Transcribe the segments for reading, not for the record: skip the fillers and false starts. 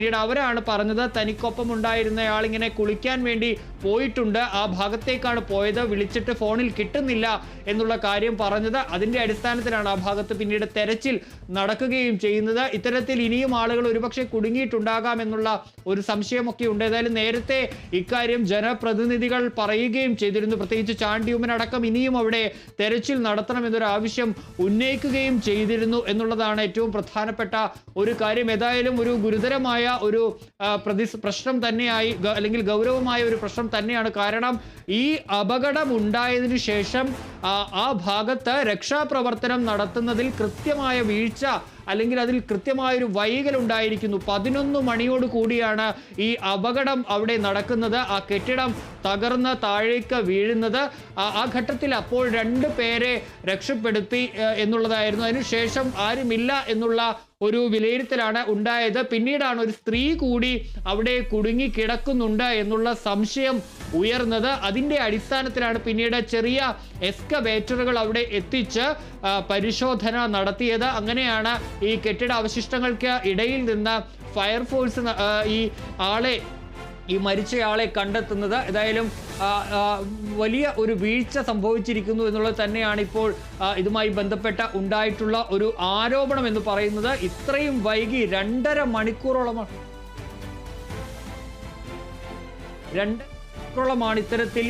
പിന്നീട് അവരാണ് പറഞ്ഞത് തനിക്കൊപ്പം ഉണ്ടായിരുന്നയാൾ ഇങ്ങനെ കുളിക്കാൻ വേണ്ടി പോയിട്ടുണ്ട്, ആ ഭാഗത്തേക്കാണ് പോയത്, വിളിച്ചിട്ട് ഫോണിൽ കിട്ടുന്നില്ല എന്നുള്ള കാര്യം പറഞ്ഞത്. അതിന്റെ അടിസ്ഥാനത്തിലാണ് ആ ഭാഗത്ത് പിന്നീട് തെരച്ചിൽ നടക്കുകയും ചെയ്യുന്നത്. ഇത്തരത്തിൽ ഇനിയും ആളുകൾ ഒരുപക്ഷെ കുടുങ്ങിയിട്ടുണ്ടാകാം എന്നുള്ള ഒരു സംശയമൊക്കെ ഉണ്ട്. ഏതായാലും നേരത്തെ ഇക്കാര്യം ജനപ്രതിനിധികൾ പറയുകയും ചെയ്തിരുന്നു. പ്രത്യേകിച്ച് ചാണ്ടി ഉമ്മൻ അടക്കം ഇനിയും അവിടെ തെരച്ചിൽ നടത്തണം എന്നൊരു ആവശ്യം ഉന്നയിക്കുകയും ചെയ്തിരുന്നു എന്നുള്ളതാണ് ഏറ്റവും പ്രധാനപ്പെട്ട ഒരു കാര്യം. ഏതായാലും ഒരു ഗുരുതരമായ ഒരു പ്രശ്നം തന്നെയായി, അല്ലെങ്കിൽ ഗൗരവമായ ഒരു പ്രശ്നം തന്നെയാണ്. കാരണം ഈ അപകടം ഉണ്ടായതിനു ശേഷം ആ ഭാഗത്ത് രക്ഷാപ്രവർത്തനം നടത്തുന്നതിൽ കൃത്യമായ വീഴ്ച, അല്ലെങ്കിൽ അതിൽ കൃത്യമായൊരു വൈകൽ ഉണ്ടായിരിക്കുന്നു. 11 മണിയോട് കൂടിയാണ് ഈ അപകടം അവിടെ നടക്കുന്നത്. ആ കെട്ടിടം തകർന്ന് താഴേക്ക് വീഴുന്നത്. ആ ഘട്ടത്തിൽ അപ്പോൾ 2 പേരെ രക്ഷപ്പെടുത്തി എന്നുള്ളതായിരുന്നു. അതിനുശേഷം ആരുമില്ല എന്നുള്ള ഒരു വിലയിരുത്തലാണ് ഉണ്ടായത്. പിന്നീടാണ് ഒരു സ്ത്രീ കൂടി അവിടെ കുടുങ്ങി കിടക്കുന്നുണ്ട് എന്നുള്ള സംശയം ഉയർന്നത്. അതിന്റെ അടിസ്ഥാനത്തിലാണ് പിന്നീട് ചെറിയ എക്സ്കവേറ്ററുകൾ അവിടെ എത്തിച്ച് പരിശോധന നടത്തിയത്. അങ്ങനെയാണ് ഈ കെട്ടിട അവശിഷ്ടങ്ങൾക്ക് ഇടയിൽ നിന്ന് ഫയർഫോഴ്സ് ഈ മരിച്ചയാളെ കണ്ടെത്തുന്നത്. ഏതായാലും വലിയ ഒരു വീഴ്ച സംഭവിച്ചിരിക്കുന്നു എന്നുള്ളത് തന്നെയാണ് ഇപ്പോൾ ഇതുമായി ബന്ധപ്പെട്ട ഉണ്ടായിട്ടുള്ള ഒരു ആരോപണം എന്ന് പറയുന്നത്. ഇത്രയും വൈകി 2.5 മണിക്കൂറോളമാണ് ഇത്തരത്തിൽ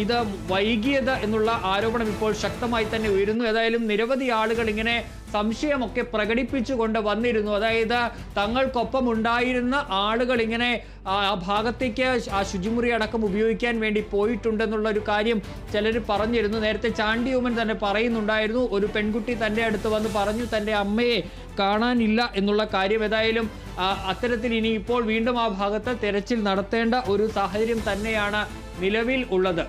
ഇത് വൈകിയത് എന്നുള്ള ആരോപണം ഇപ്പോൾ ശക്തമായി തന്നെ ഉയരുന്നു. ഏതായാലും നിരവധി ആളുകൾ ഇങ്ങനെ സംശയമൊക്കെ പ്രകടിപ്പിച്ചുകൊണ്ട് വന്നിരുന്നു. അതായത് തങ്ങൾക്കൊപ്പം ഉണ്ടായിരുന്ന ആളുകൾ ഇങ്ങനെ ആ ഭാഗത്തേക്ക് ആ ശുചിമുറി അടക്കം ഉപയോഗിക്കാൻ വേണ്ടി പോയിട്ടുണ്ടെന്നുള്ള ഒരു കാര്യം ചിലർ പറഞ്ഞിരുന്നു. നേരത്തെ ചാണ്ടി ഉമ്മൻ തന്നെ പറയുന്നുണ്ടായിരുന്നു, ഒരു പെൺകുട്ടി തൻ്റെ അടുത്ത് വന്ന് പറഞ്ഞു തൻ്റെ അമ്മയെ കാണാനില്ല എന്നുള്ള കാര്യം. ഏതായാലും അത്തരത്തിൽ ഇനി ഇപ്പോൾ വീണ്ടും ആ ഭാഗത്ത് തെരച്ചിൽ നടത്തേണ്ട ഒരു സാഹചര്യം തന്നെയാണ് നിലവിൽ ഉള്ളത്.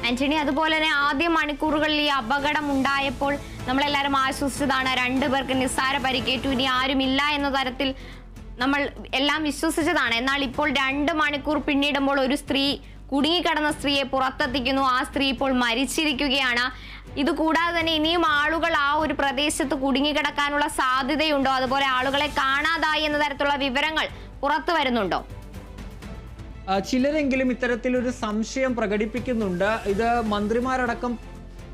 ആന്റണി, അതുപോലെ തന്നെ ആദ്യ മണിക്കൂറുകളിൽ ഈ അപകടം ഉണ്ടായപ്പോൾ നമ്മളെല്ലാവരും ആശ്വസിച്ചതാണ്. 2 പേർക്ക് നിസ്സാര പരിക്കേറ്റു, ഇനി ആരുമില്ല എന്ന തരത്തിൽ നമ്മൾ എല്ലാം വിശ്വസിച്ചതാണ്. എന്നാൽ ഇപ്പോൾ 2 മണിക്കൂർ പിന്നിടുമ്പോൾ ഒരു സ്ത്രീ, കുടുങ്ങിക്കിടന്ന സ്ത്രീയെ പുറത്തെത്തിക്കുന്നു. ആ സ്ത്രീ ഇപ്പോൾ മരിച്ചിരിക്കുകയാണ്. ഇത് കൂടാതെ തന്നെ ഇനിയും ആളുകൾ ആ ഒരു പ്രദേശത്ത് കുടുങ്ങിക്കിടക്കാനുള്ള സാധ്യതയുണ്ടോ? അതുപോലെ ആളുകളെ കാണാതായി എന്ന തരത്തിലുള്ള വിവരങ്ങൾ പുറത്തു വരുന്നുണ്ടോ? ചിലരെങ്കിലും ഇത്തരത്തിലൊരു സംശയം പ്രകടിപ്പിക്കുന്നുണ്ട്. ഇത് മന്ത്രിമാരടക്കം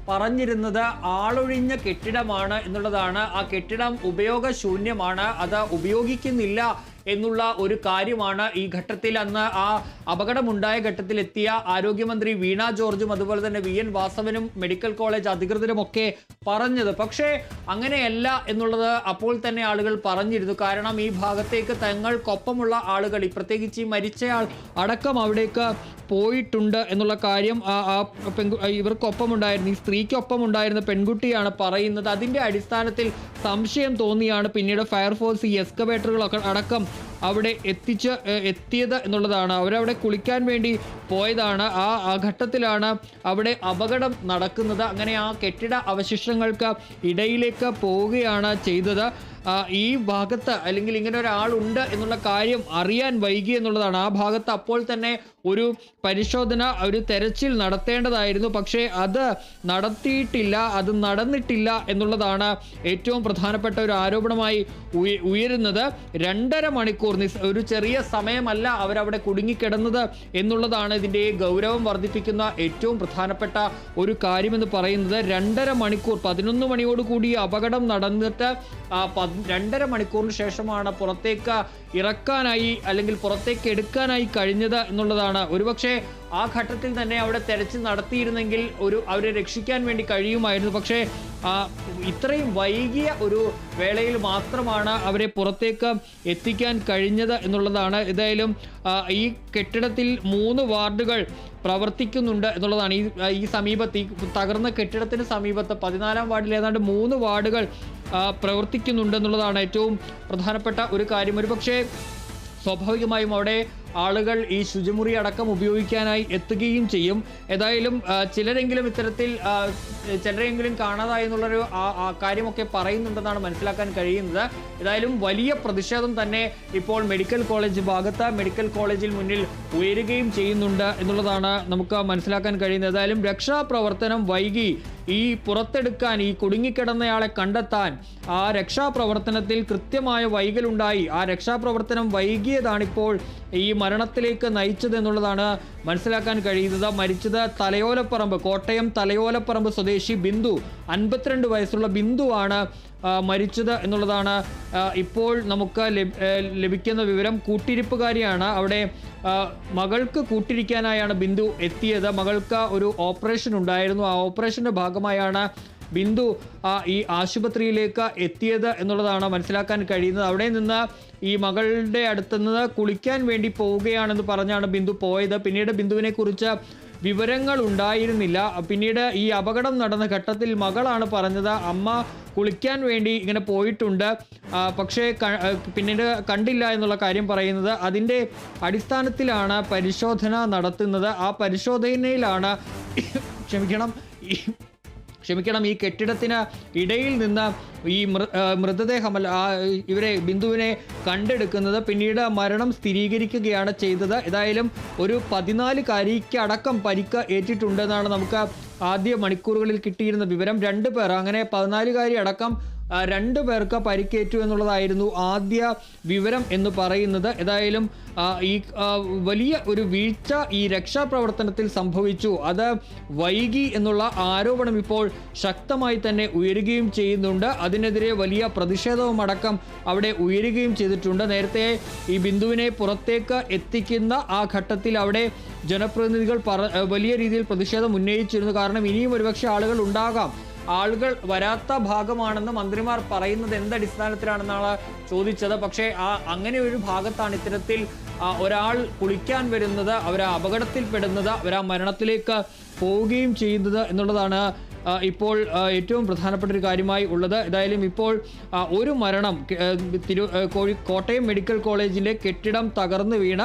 പറഞ്ഞിരുന്നത് ആളൊഴിഞ്ഞ കെട്ടിടമാണ് എന്നുള്ളതാണ്. ആ കെട്ടിടം ഉപയോഗശൂന്യമാണ്, അത് ഉപയോഗിക്കുന്നില്ല എന്നുള്ള ഒരു കാര്യമാണ് ഈ ഘട്ടത്തിൽ അന്ന് ആ അപകടമുണ്ടായ ഘട്ടത്തിൽ എത്തിയ ആരോഗ്യമന്ത്രി വീണ ജോർജും അതുപോലെ തന്നെ VN വാസവനും മെഡിക്കൽ കോളേജ് അധികൃതരുമൊക്കെ പറഞ്ഞത്. പക്ഷേ അങ്ങനെയല്ല എന്നുള്ളത് അപ്പോൾ തന്നെ ആളുകൾ പറഞ്ഞിരുന്നു. കാരണം ഈ ഭാഗത്തേക്ക് തങ്ങൾക്കൊപ്പമുള്ള ആളുകൾ, പ്രത്യേകിച്ച് ഈ മരിച്ചയാൾ അടക്കം അവിടേക്ക് പോയിട്ടുണ്ട് എന്നുള്ള കാര്യം ഇവർക്കൊപ്പം ഉണ്ടായിരുന്ന, ഈ സ്ത്രീക്കൊപ്പം ഉണ്ടായിരുന്ന പെൺകുട്ടിയാണ് പറയുന്നത്. അതിന്റെ അടിസ്ഥാനത്തിൽ സംശയം തോന്നിയാണ് പിന്നീട് ഫയർഫോഴ്സ് ഈ എക്സ്കവേറ്ററുകളൊക്കെ അടക്കം അവിടെ എത്തിയത് എന്നുള്ളതാണ്. അവരവിടെ കുളിക്കാൻ വേണ്ടി പോയതാണ്. ആ ഘട്ടത്തിലാണ് അവിടെ അപകടം നടക്കുന്നത്. അങ്ങനെ ആ കെട്ടിട അവശിഷ്ടങ്ങൾക്ക് ഇടയിലേക്ക് പോവുകയാണ് ചെയ്തത്. ഈ ഭാഗത്ത്, അല്ലെങ്കിൽ ഇങ്ങനെ ഒരാളുണ്ട് എന്നുള്ള കാര്യം അറിയാൻ വൈകി എന്നുള്ളതാണ്. ആ ഭാഗത്ത് അപ്പോൾ തന്നെ ഒരു പരിശോധന, ഒരു തെരച്ചിൽ നടത്തേണ്ടതായിരുന്നു. പക്ഷേ അത് നടത്തിയിട്ടില്ല, അത് നടന്നിട്ടില്ല എന്നുള്ളതാണ് ഏറ്റവും പ്രധാനപ്പെട്ട ഒരു ആരോപണമായി ഉയരുന്നത്. 2.5 മണിക്കൂർ, ഒരു ചെറിയ സമയമല്ല അവരവിടെ കുടുങ്ങിക്കിടന്നത് എന്നുള്ളതാണ് ഇതിൻ്റെ ഗൗരവം വർദ്ധിപ്പിക്കുന്ന ഏറ്റവും പ്രധാനപ്പെട്ട ഒരു കാര്യമെന്ന് പറയുന്നത്. 2.5 മണിക്കൂർ, 11 മണിയോട് കൂടി അപകടം നടന്നിട്ട് 2.5 മണിക്കൂറിന് ശേഷമാണ് പുറത്തേക്ക് ഇറക്കാനായി, അല്ലെങ്കിൽ പുറത്തേക്ക് എടുക്കാനായി കഴിഞ്ഞത് എന്നുള്ളതാണ്. ഒരുപക്ഷെ ആ ഘട്ടത്തിൽ തന്നെ അവിടെ തെരച്ചിൽ നടത്തിയിരുന്നെങ്കിൽ അവരെ രക്ഷിക്കാൻ വേണ്ടി കഴിയുമായിരുന്നു. പക്ഷേ ഇത്രയും വൈകിയ ഒരു വേളയിൽ മാത്രമാണ് അവരെ പുറത്തേക്ക് എത്തിക്കാൻ കഴിഞ്ഞത് എന്നുള്ളതാണ്. ഏതായാലും ഈ കെട്ടിടത്തിൽ 3 വാർഡുകൾ പ്രവർത്തിക്കുന്നുണ്ട് എന്നുള്ളതാണ്. ഈ സമീപത്ത്, ഈ തകർന്ന കെട്ടിടത്തിന് സമീപത്ത് 14-ാം വാർഡിൽ ഏതാണ്ട് 3 വാർഡുകൾ പ്രവർത്തിക്കുന്നുണ്ട് എന്നുള്ളതാണ് ഏറ്റവും പ്രധാനപ്പെട്ട ഒരു കാര്യം. ഒരുപക്ഷെ സ്വാഭാവികമായും അവിടെ ആളുകൾ ഈ ശുചിമുറി അടക്കം ഉപയോഗിക്കാനായി എത്തുകയും ചെയ്യും. ഏതായാലും ചിലരെങ്കിലും ഇത്തരത്തിൽ ചിലരെങ്കിലും കാണാതായി എന്നുള്ളൊരു കാര്യമൊക്കെ പറയുന്നുണ്ടെന്നാണ് മനസ്സിലാക്കാൻ കഴിയുന്നത്. ഏതായാലും വലിയ പ്രതിഷേധം തന്നെ ഇപ്പോൾ മെഡിക്കൽ കോളേജ് ഭാഗത്ത്, മെഡിക്കൽ കോളേജിൽ മുന്നിൽ ഉയരുകയും ചെയ്യുന്നുണ്ട് എന്നുള്ളതാണ് നമുക്ക് മനസ്സിലാക്കാൻ കഴിയുന്നത്. ഏതായാലും രക്ഷാപ്രവർത്തനം വൈകി ഈ പുറത്തെടുക്കാൻ, ഈ കുടുങ്ങിക്കിടന്നയാളെ കണ്ടെത്താൻ ആ രക്ഷാപ്രവർത്തനത്തിൽ കൃത്യമായ വൈകലുണ്ടായി. ആ രക്ഷാപ്രവർത്തനം വൈകിയതാണിപ്പോൾ ഈ മരണത്തിലേക്ക് നയിച്ചത് എന്നുള്ളതാണ് മനസ്സിലാക്കാൻ കഴിയുന്നത്. മരിച്ചത് തലയോലപ്പറമ്പ്, കോട്ടയം തലയോലപ്പറമ്പ് സ്വദേശി ബിന്ദു, 52 വയസ്സുള്ള ബിന്ദുവാണ് മരിച്ചത് എന്നുള്ളതാണ് ഇപ്പോൾ നമുക്ക് ലഭിക്കുന്ന വിവരം. കൂട്ടിരിപ്പുകാരിയാണ്. അവിടെ മകൾക്ക് കൂട്ടിരിക്കാനായാണ് ബിന്ദു എത്തിയത്. മകൾക്ക് ഒരു ഓപ്പറേഷൻ ഉണ്ടായിരുന്നു. ആ ഓപ്പറേഷൻ്റെ ഭാഗമായാണ് ബിന്ദു ഈ ആശുപത്രിയിലേക്ക് എത്തിയത് എന്നുള്ളതാണ് മനസ്സിലാക്കാൻ കഴിയുന്നത്. അവിടെ നിന്ന് ഈ മകളുടെ അടുത്ത് നിന്ന് കുളിക്കാൻ വേണ്ടി പോവുകയാണെന്ന് പറഞ്ഞാണ് ബിന്ദു പോയത്. പിന്നീട് ബിന്ദുവിനെ കുറിച്ച് വിവരങ്ങൾ ഉണ്ടായിരുന്നില്ല. പിന്നീട് ഈ അപകടം നടന്ന ഘട്ടത്തിൽ മകളാണ് പറഞ്ഞത്, അമ്മ കുളിക്കാൻ വേണ്ടി ഇങ്ങനെ പോയിട്ടുണ്ട്, പക്ഷേ പിന്നീട് കണ്ടില്ല എന്നുള്ള കാര്യം പറയുന്നത്. അതിൻ്റെ അടിസ്ഥാനത്തിലാണ് പരിശോധന നടത്തുന്നത്. ആ പരിശോധനയിലാണ് ക്ഷമിക്കണം ഈ കെട്ടിടത്തിന് ഇടയിൽ നിന്ന് ഈ മൃതദേഹമല്ല ഇവരെ ബിന്ദുവിനെ കണ്ടെടുക്കുന്നത്. പിന്നീട് മരണം സ്ഥിരീകരിക്കുകയാണ് ചെയ്തത്. ഏതായാലും ഒരു 14-കാരിക്ക് അടക്കം പരിക്ക് ഏറ്റിട്ടുണ്ടെന്നാണ് നമുക്ക് ആദ്യ മണിക്കൂറുകളിൽ കിട്ടിയിരുന്ന വിവരം. 2 പേർ, അങ്ങനെ 14-കാരി അടക്കം 2 പേർക്ക് പരിക്കേറ്റു എന്നുള്ളതായിരുന്നു ആദ്യ വിവരം എന്ന് പറയുന്നത്. ഏതായാലും ഈ വലിയ ഒരു വീഴ്ച ഈ രക്ഷാപ്രവർത്തനത്തിൽ സംഭവിച്ചു. അത് വൈകി എന്നുള്ള ആരോപണം ഇപ്പോൾ ശക്തമായി തന്നെ ഉയരുകയും ചെയ്യുന്നുണ്ട്. അതിനെതിരെ വലിയ പ്രതിഷേധവും അടക്കം അവിടെ ഉയരുകയും ചെയ്തിട്ടുണ്ട്. നേരത്തെ ഈ ബിന്ദുവിനെ പുറത്തേക്ക് എത്തിക്കുന്ന ആ ഘട്ടത്തിൽ അവിടെ ജനപ്രതിനിധികൾ വലിയ രീതിയിൽ പ്രതിഷേധം ഉന്നയിച്ചിരുന്നു. കാരണം ഇനിയും ഒരുപക്ഷെ ആളുകൾ ഉണ്ടാകാം. ആളുകൾ വരാത്ത ഭാഗമാണെന്ന് മന്ത്രിമാർ പറയുന്നത് എന്തടിസ്ഥാനത്തിലാണെന്നാണ് ചോദിച്ചത്. പക്ഷേ അങ്ങനെ ഒരു ഭാഗത്താണ് ഇത്തരത്തിൽ ഒരാൾ കുളിക്കാൻ വരുന്നത്, അവർ അപകടത്തിൽപ്പെടുന്നത്, അവർ ആ മരണത്തിലേക്ക് പോവുകയും ചെയ്യുന്നത് എന്നുള്ളതാണ് ഇപ്പോൾ ഏറ്റവും പ്രധാനപ്പെട്ട ഒരു കാര്യമായി ഉള്ളത്. ഏതായാലും ഇപ്പോൾ ഒരു മരണം, കോട്ടയം മെഡിക്കൽ കോളേജിൻ്റെ കെട്ടിടം തകർന്നു വീണ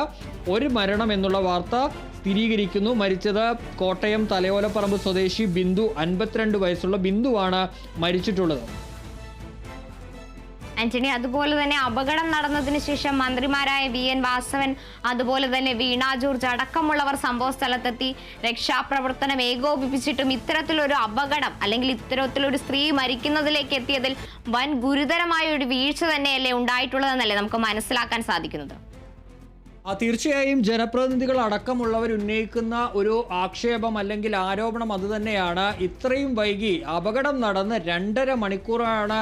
ഒരു മരണം എന്നുള്ള വാർത്ത സ്ഥിരീകരിക്കുന്നു. മരിച്ചത് കോട്ടയം തലയോലപ്പറമ്പ് സ്വദേശി ബിന്ദു, 52 വയസ്സുള്ള ബിന്ദുവാണ് മരിച്ചിട്ടുള്ളത്. ആന്റണി, അതുപോലെ തന്നെ അപകടം നടന്നതിന് ശേഷം മന്ത്രിമാരായ VN വാസവൻ, അതുപോലെ തന്നെ വീണ ജോർജ് അടക്കമുള്ളവർ സംഭവ സ്ഥലത്തെത്തി രക്ഷാപ്രവർത്തനം ഏകോപിപ്പിച്ചിട്ടും ഇത്തരത്തിലൊരു അപകടം അല്ലെങ്കിൽ ഇത്തരത്തിലൊരു സ്ത്രീ മരിക്കുന്നതിലേക്ക് എത്തിയതിൽ വൻ ഗുരുതരമായ ഒരു വീഴ്ച തന്നെയല്ലേ ഉണ്ടായിട്ടുള്ളതെന്നല്ലേ നമുക്ക് മനസ്സിലാക്കാൻ സാധിക്കുന്നത്. തീർച്ചയായും ജനപ്രതിനിധികൾ അടക്കമുള്ളവർ ഉന്നയിക്കുന്ന ഒരു ആക്ഷേപം അല്ലെങ്കിൽ ആരോപണം അതുതന്നെയാണ്. ഇത്രയും വൈകി അപകടം നടന്ന് 2.5 മണിക്കൂറാണ്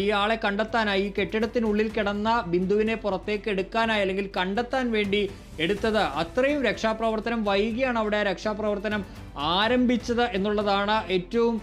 ഈ ആളെ കണ്ടെത്താനായി, ഈ കെട്ടിടത്തിനുള്ളിൽ കിടന്ന ബിന്ദുവിനെ പുറത്തേക്ക് എടുക്കാനായി അല്ലെങ്കിൽ കണ്ടെത്താൻ വേണ്ടി എടുത്തത്. അത്രയും രക്ഷാപ്രവർത്തനം വൈകിയാണ് അവിടെ രക്ഷാപ്രവർത്തനം ആരംഭിച്ചത് എന്നുള്ളതാണ് ഏറ്റവും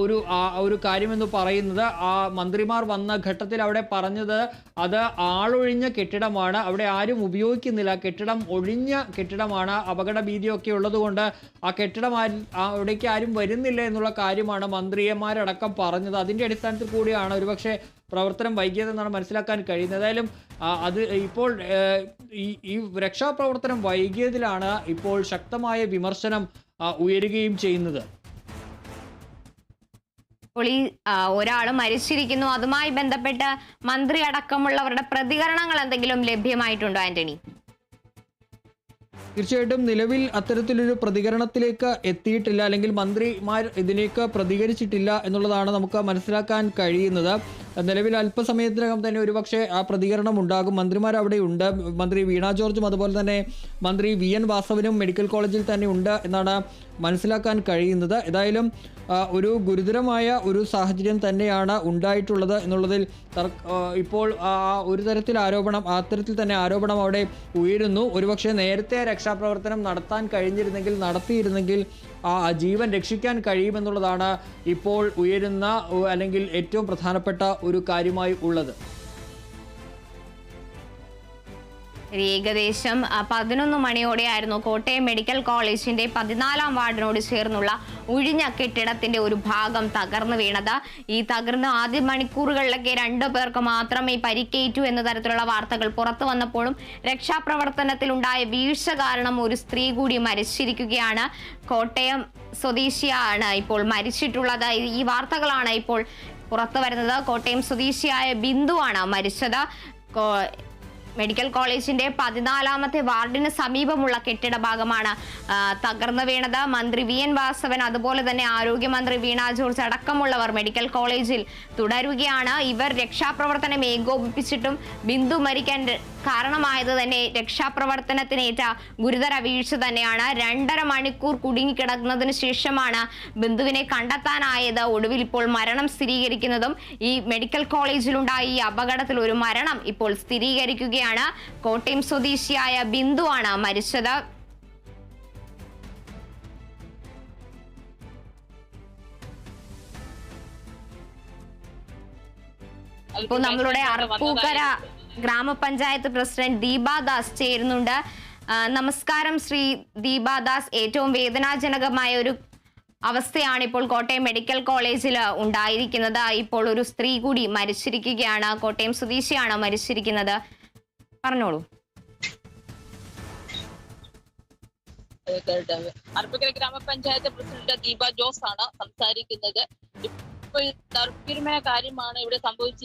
ഒരു കാര്യമെന്ന് പറയുന്നത്. ആ മന്ത്രിമാർ വന്ന ഘട്ടത്തിൽ അവിടെ പറഞ്ഞത് അത് ആളൊഴിഞ്ഞ കെട്ടിടമാണ്, അവിടെ ആരും ഉപയോഗിക്കുന്നില്ല, കെട്ടിടം ഒഴിഞ്ഞ കെട്ടിടമാണ്, അപകട ഭീതിയൊക്കെ ഉള്ളതുകൊണ്ട് ആ കെട്ടിടം അവിടേക്ക് ആരും വരുന്നില്ല എന്നുള്ള കാര്യമാണ് മന്ത്രിമാരടക്കം പറഞ്ഞത്. അതിൻ്റെ അടിസ്ഥാനത്തിൽ കൂടിയാണ് ഒരുപക്ഷെ പ്രവർത്തനം വൈകിയതെന്നാണ് മനസ്സിലാക്കാൻ കഴിയുന്നത്. ഏതായാലും അത് ഇപ്പോൾ ഈ രക്ഷാപ്രവർത്തനം വൈകിയതിലാണ് ഇപ്പോൾ ശക്തമായ വിമർശനം ഉയരുകയും ചെയ്യുന്നത്. ഒരാൾ മരിച്ചിരിക്കുന്നു, അതുമായി ബന്ധപ്പെട്ട് മന്ത്രി അടക്കമുള്ളവരുടെ പ്രതികരണങ്ങൾ എന്തെങ്കിലും ലഭ്യമായിട്ടുണ്ടോ ആന്റണി? തീർച്ചയായിട്ടും നിലവിൽ അത്തരത്തിലൊരു പ്രതികരണത്തിലേക്ക് എത്തിയിട്ടില്ല, അല്ലെങ്കിൽ മന്ത്രിമാർ ഇതിലേക്ക് പ്രതികരിച്ചിട്ടില്ല എന്നുള്ളതാണ് നമുക്ക് മനസ്സിലാക്കാൻ കഴിയുന്നത്. നിലവിൽ അല്പസമയത്തിനകം തന്നെ ഒരുപക്ഷെ ആ പ്രതികരണം ഉണ്ടാകും. മന്ത്രിമാർ അവിടെ ഉണ്ട്. മന്ത്രി വീണ ജോർജും അതുപോലെ തന്നെ മന്ത്രി VN വാസവനും മെഡിക്കൽ കോളേജിൽ തന്നെ ഉണ്ട് എന്നാണ് മനസ്സിലാക്കാൻ കഴിയുന്നത്. ഏതായാലും ഒരു ഗുരുതരമായ ഒരു സാഹചര്യം തന്നെയാണ് ഉണ്ടായിട്ടുള്ളത് എന്നുള്ളതിൽ ഇപ്പോൾ ഒരു തരത്തിൽ അത്തരത്തിൽ തന്നെ ആരോപണം അവിടെ ഉയരുന്നു. ഒരുപക്ഷെ നേരത്തെ രക്ഷാപ്രവർത്തനം നടത്തിയിരുന്നെങ്കിൽ ആ ജീവൻ രക്ഷിക്കാൻ കഴിയുമെന്നുള്ളതാണ് ഇപ്പോൾ ഉയരുന്ന അല്ലെങ്കിൽ ഏറ്റവും പ്രധാനപ്പെട്ട ഒരു കാര്യമായി ഉള്ളത്. ഏകദേശം 11 മണിയോടെയായിരുന്നു കോട്ടയം മെഡിക്കൽ കോളേജിന്റെ 14-ാം വാർഡിനോട് ചേർന്നുള്ള ഒഴിഞ്ഞ കെട്ടിടത്തിന്റെ ഒരു ഭാഗം തകർന്നു വീണത്. ഈ തകർന്ന ആദ്യ മണിക്കൂറുകളിലൊക്കെ 2 പേർക്ക് മാത്രമേ പരിക്കേറ്റു എന്ന തരത്തിലുള്ള വാർത്തകൾ പുറത്തു വന്നപ്പോഴും രക്ഷാപ്രവർത്തനത്തിലുണ്ടായ വീഴ്ച കാരണം ഒരു സ്ത്രീ കൂടി മരിച്ചിരിക്കുകയാണ്. കോട്ടയം സ്വദേശിയാണ് ഇപ്പോൾ മരിച്ചിട്ടുള്ളത്. ഈ വാർത്തകളാണ് ഇപ്പോൾ പുറത്തു വരുന്നത്. കോട്ടയം സ്വദേശിയായ ബിന്ദുവാണ് മരിച്ചത്. മെഡിക്കൽ കോളേജിന്റെ 14ാമത്തെ വാർഡിന് സമീപമുള്ള കെട്ടിട ഭാഗമാണ് തകർന്നു വീണത്. മന്ത്രി VN വാസവൻ അതുപോലെ തന്നെ ആരോഗ്യമന്ത്രി വീണ ജോർജ് അടക്കമുള്ളവർ മെഡിക്കൽ കോളേജിൽ തുടരുകയാണ്. ഇവർ രക്ഷാപ്രവർത്തനം ഏകോപിപ്പിച്ചിട്ടും ബിന്ദു മരിക്കാൻ കാരണമായത് തന്നെ രക്ഷാപ്രവർത്തനത്തിനേറ്റ ഗുരുതര വീഴ്ച തന്നെയാണ്. 2.5 മണിക്കൂർ കുടുങ്ങിക്കിടക്കുന്നതിന് ശേഷമാണ് ബിന്ദുവിനെ കണ്ടെത്താനായത്. ഒടുവിൽ ഇപ്പോൾ മരണം സ്ഥിരീകരിക്കുന്നതും ഈ മെഡിക്കൽ കോളേജിലുണ്ടായ ഈ അപകടത്തിൽ ഒരു മരണം ഇപ്പോൾ സ്ഥിരീകരിക്കുകയാണ്. കോട്ടയം സ്വദേശിയായ ബിന്ദു ആണ് മരിച്ചത്. ഇപ്പോൾ നമ്മളുടെ അർപ്പൂക്കര ഗ്രാമപഞ്ചായത്ത് പ്രസിഡന്റ് ദീപാദാസ് ചേരുന്നുണ്ട്. നമസ്കാരം ശ്രീ ദീപാദാസ്. ഏറ്റവും വേദനാജനകമായ ഒരു അവസ്ഥയാണ് ഇപ്പോൾ കോട്ടയം മെഡിക്കൽ കോളേജിൽ ഉണ്ടായിരിക്കുന്നത്. ഇപ്പോൾ ഒരു സ്ത്രീ കൂടി മരിച്ചിരിക്കുകയാണ്. കോട്ടയം സ്വദേശിയാണ് മരിച്ചിരിക്കുന്നത്. പറഞ്ഞോളൂ. അർപ്പൂക്കര ഗ്രാമപഞ്ചായത്ത് പ്രസിഡന്റ് ദീപ ജോസ് ആണ് സംസാരിക്കുന്നത്. ഇപ്പോൾ ദൗർഭ്യമായ കാര്യമാണ് ഇവിടെ സംഭവിച്ചത്.